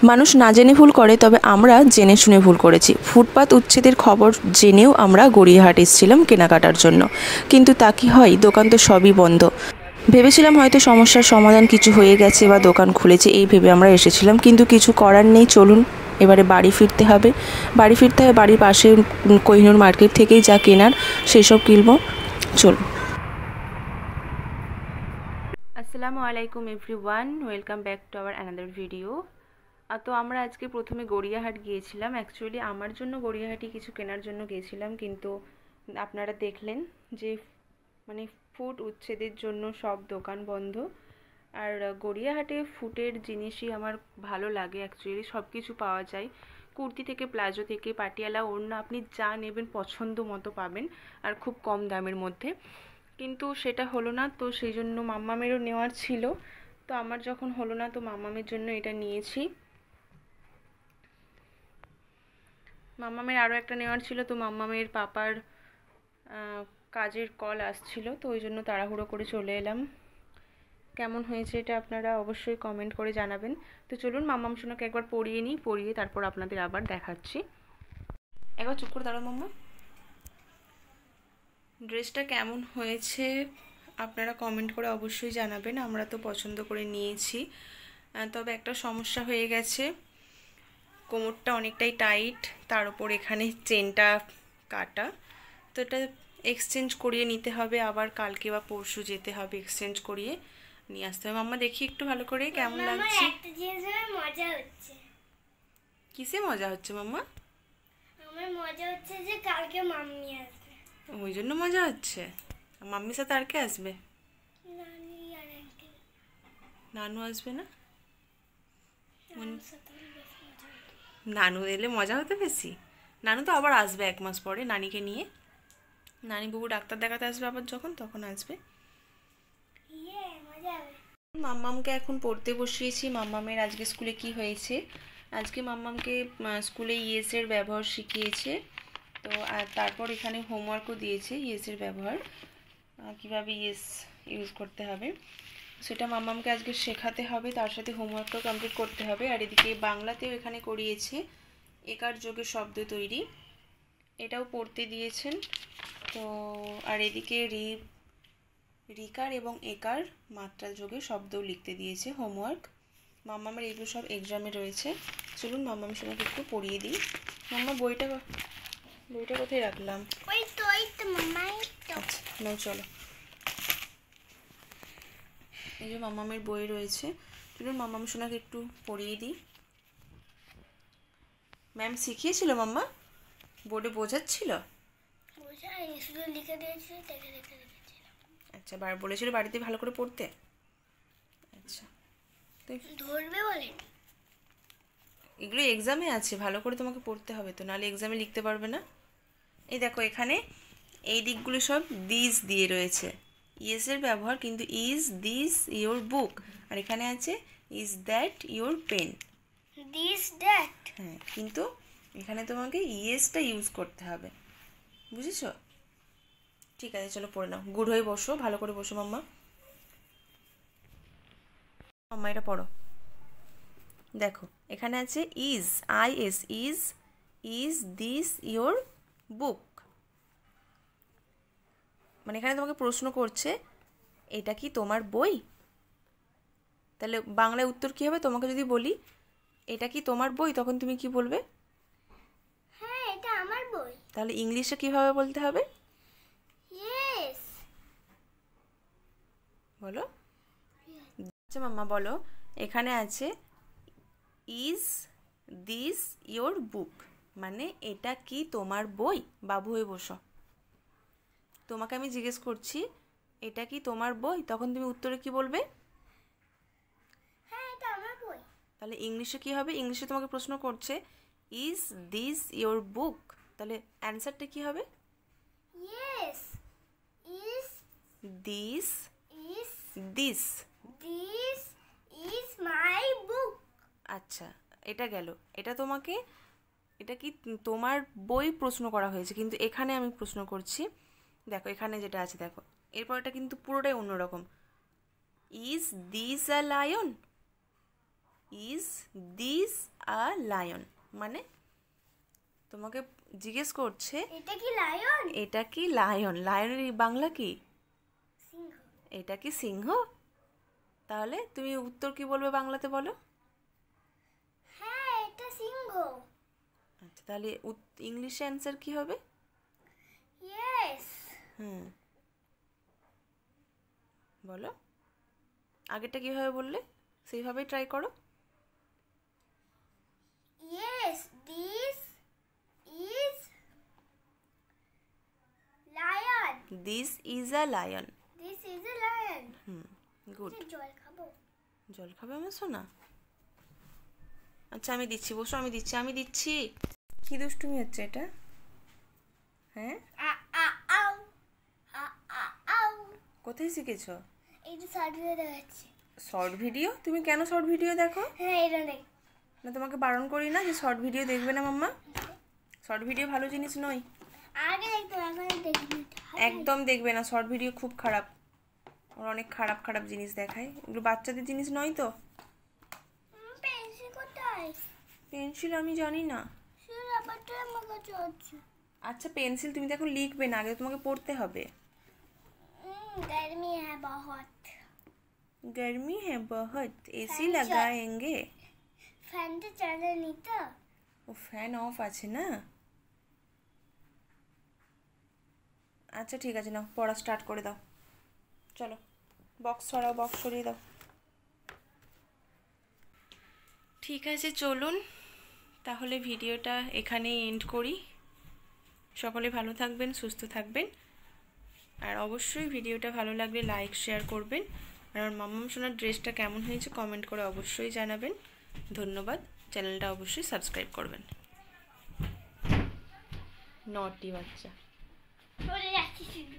মানুষ না জেনে ভুল করে, তবে আমরা জেনে শুনে ভুল করেছি। ফুটপাত উচ্ছেদের খবর জেনেও আমরা গড়িয়াহাট এসেছিলাম কেনাকাটার জন্য, কিন্তু তা কি হয়, দোকান তো সবই বন্ধ। ভেবেছিলাম হয়তো সমস্যার সমাধান কিছু হয়ে গেছে বা দোকান খুলেছে, এই ভেবে আমরা এসেছিলাম, কিন্তু কিছু করার নেই। চলুন এবারে বাড়ি ফিরতে হবে। বাড়ির পাশে কোহিনুর মার্কেট থেকেই যা কেনার সেসব কিনবো। চলুন। আসসালামু আলাইকুম everyone, welcome back to our another video. তো আমরা আজকে প্রথমে গড়িয়াহাট গিয়েছিলাম। অ্যাকচুয়ালি আমার জন্য গড়িয়াহাটি কিছু কেনার জন্য গিয়েছিলাম, কিন্তু আপনারা দেখলেন যে মানে ফুড উচ্ছেদের জন্য সব দোকান বন্ধ। আর গড়িয়াহাটে ফুডের জিনিসই আমার ভালো লাগে। অ্যাকচুয়ালি সব কিছু পাওয়া যায়, কুর্তি থেকে প্লাজো থেকে পাটিয়ালা ওড়না, আপনি যা নেবেন পছন্দ মতো পাবেন, আর খুব কম দামের মধ্যে। কিন্তু সেটা হলো না, তো সেই জন্য মাম্মামেরও নেওয়ার ছিল। তো আমার যখন হলো না, তো মাম্মামের জন্য এটা নিয়েছি। মাম্মামের আরও একটা নেওয়ার ছিল, তো মাম্মামের পাপার কাজের কল আসছিল, তো ওই জন্য তাড়াহুড়ো করে চলে এলাম। কেমন হয়েছে এটা আপনারা অবশ্যই কমেন্ট করে জানাবেন। তো চলুন মাম্মাম সোনাকে একবার পরিয়ে নিই, পরিয়ে তারপর আপনাদের আবার দেখাচ্ছি। একবার চুপ করে দাঁড়াও মাম্মা। ড্রেসটা কেমন হয়েছে আপনারা কমেন্ট করে অবশ্যই জানাবেন। আমরা তো পছন্দ করে নিয়েছি, তবে একটা সমস্যা হয়ে গেছে, কোমরটা অনেকটাই টাইট, তার উপর এখানে চেনটা কাটা। তো এটা এক্সচেঞ্জ করিয়ে নিতে হবে, আবার কালকে বা পরশু যেতে হবে, এক্সচেঞ্জ করিয়ে নিয়ে আসতে হবে। মাম্মা দেখি একটু ভালো করে কেমন লাগছে। কিসে মজা হচ্ছে মাম্মা? আমার মজা হচ্ছে যে কালকে মাম্মি আসবে। ওই জন্য মজা হচ্ছে। মাম্মির সাথে আর কে আসবে? নানি আর আঙ্কেল। নানু আসবে না? নানু এলে মজা হতে বেশি। নানু তো আবার আসবে 1 মাস পরে নানিকে নিয়ে। নানি বাবু ডাক্তার দেখাতে আসবে আবার, যখন তখন আসবে। মাম্মামকে এখন পড়তে বসিয়েছি। মাম্মামের আজকে স্কুলে কি হয়েছে, আজকে মাম্মামকে স্কুলে ইয়েসের ব্যবহার শিখিয়েছে। তো আর তারপর এখানে হোমওয়ার্কও দিয়েছে ইয়েসের ব্যবহার, কিভাবে ইয়েস ইউজ করতে হবে, সেটা মাম্মামকে আজকে শেখাতে হবে, তার সাথে হোমওয়ার্কটাও কমপ্লিট করতে হবে। আর এদিকে বাংলাতেও এখানে করিয়েছে একার যোগে শব্দ তৈরি, এটাও পড়তে দিয়েছেন। তো আর এদিকে রিকার এবং একার মাত্রা যোগে শব্দও লিখতে দিয়েছে হোমওয়ার্ক। মাম্মামের এগুলো সব এক্সামে রয়েছে। চলুন মাম্মামের সঙ্গে একটু পড়িয়ে দিই। মাম্মা বইটা কোথায় রাখলাম? ওই তো মাম্মা। আচ্ছা নাও চলো। এই যে মাম্মামের বই রয়েছে, চলুন মাম্মাম সোনাকে একটু পড়িয়ে দিই। ম্যাম শিখিয়েছিল মাম্মা? বোর্ডে বোঝাচ্ছিল? বোঝায়নি, শুধু লিখে দিয়েছি, দেখে দেখে লিখেছিলাম। আচ্ছা, বলেছিল বাড়িতে ভালো করে পড়তে? আচ্ছা, ধরবে বলেনি। এগুলো এক্সামে আছে, ভালো করে তোমাকে পড়তে হবে, তো নাহলে এক্সামে লিখতে পারবে না। এই দেখো এখানে এই দিকগুলো সব দিস দিয়ে রয়েছে, ইয়েসের ব্যবহার, কিন্তু ইজ দিস ইয়োর বুক, আর এখানে আছে is that your pen. This that, হ্যাঁ, কিন্তু এখানে তোমাকে ইয়েসটা ইউজ করতে হবে, বুঝেছো? ঠিক আছে, চলো পড়ে নাও। গুড হয়ে বসো, ভালো করে বসো মাম্মা। মাম্মা এটা পড়ো। দেখো এখানে আছে is, IS, is this your বুক। মানে এখানে তোমাকে প্রশ্ন করছে এটা কি তোমার বই। তাহলে বাংলায় উত্তর কী হবে? তোমাকে যদি বলি এটা কি তোমার বই, তখন তুমি কি বলবে? হ্যাঁ এটা আমার বই। তাহলে ইংলিশে কিভাবে বলতে হবে? ইয়েস। বলো। আচ্ছা মাম্মা বলো, এখানে আছে ইজ দিস ইয়োর বুক, মানে এটা কি তোমার বই? বাবু হয়ে বসো। তোমাকে আমি জিজ্ঞেস করছি এটা কি তোমার বই, তখন তুমি উত্তরে কি বলবে? হ্যাঁ এটা আমার বই। তাহলে ইংলিশে কি হবে? ইংলিশে তোমাকে প্রশ্ন করছে ইজ দিস ইয়োর বুক, তাহলে অ্যান্সারটা কি হবে? Yes. Is this is this this is my book. আচ্ছা, এটা গেল। এটা তোমাকে, এটা কি তোমার বই প্রশ্ন করা হয়েছে, কিন্তু এখানে আমি প্রশ্ন করছি, দেখো এখানে যেটা আছে দেখো, এরপর এটা কিন্তু পুরোটাই অন্যরকম। Is this a lion, is this a lion, মানে তোমাকে জিজ্ঞেস করছে এটা কি লায়ন? এটা কি লায়ন, লায়নের বাংলা কি? সিংহ। এটা কি সিংহ? তাহলে তুমি উত্তর কি বলবে বাংলাতে বলো। হ্যাঁ এটা সিংহ। আচ্ছা তাহলে ইংলিশে অ্যান্সার কি হবে? ইয়েস। হুম, বলো আগেরটা কীভাবে বললে সেইভাবেই ট্রাই করো। Yes, this is lion. This is a lion. This is a lion. Hmm, good. জল খাবো? জল খাবে আমার সোনা? আচ্ছা আমি দিচ্ছি, বসো আমি দিচ্ছি, আমি দিচ্ছি। কি দুষ্টুমি হচ্ছে এটা? হ্যাঁ, আ আ আউ আ আ আউ। কোথায় শিখেছো? এই যে সার্টিফিকেট দেখাচ্ছি। Short video? তুমি কেন শর্ট ভিডিও দেখো? হ্যাঁ এটা নেই। না তোমাকে বারণ করি না যে শর্ট ভিডিও দেখবে না মাম্মা? শর্ট ভিডিও ভালো জিনিস নয়, আগে দেখতাম এখন দেখিনি। একদম দেখবে না। শর্ট ভিডিও খুব খারাপ, ওরা অনেক খারাপ খারাপ জিনিস দেখায়, এগুলো বাচ্চাদের জিনিস নয় তো। পেন্সিল কোথায়? পেন্সিল আমি জানি না। শুধু রাবারটা আমার কাছে আছে। আচ্ছা পেন্সিল তুমি তো এখন লিখবে না, আগে তোমাকে পড়তে হবে। गर्मी है बहुत। गर्मी है बहुत, एसी फैन लगाएंगे। फैन तो चले नहीं तो। ও ফ্যান অফ আছে না? আচ্ছা ঠিক আছে, নাও পড়া স্টার্ট করে দাও। চলো বক্স সরাও, বক্স সরিয়ে দাও। ঠিক আছে চলুন তাহলে ভিডিওটা এখানেই এন্ড করি। সকলে ভালো থাকবেন, সুস্থ থাকবেন, আর অবশ্যই ভিডিওটা ভালো লাগলে লাইক শেয়ার করবেন। আর আমার মাম্মাম সোনার ড্রেসটা কেমন হয়েছে কমেন্ট করে অবশ্যই জানাবেন। ধন্যবাদ। চ্যানেলটা অবশ্যই সাবস্ক্রাইব করবেন। নটি বাচ্চা। চলে যাচ্ছি শুধু।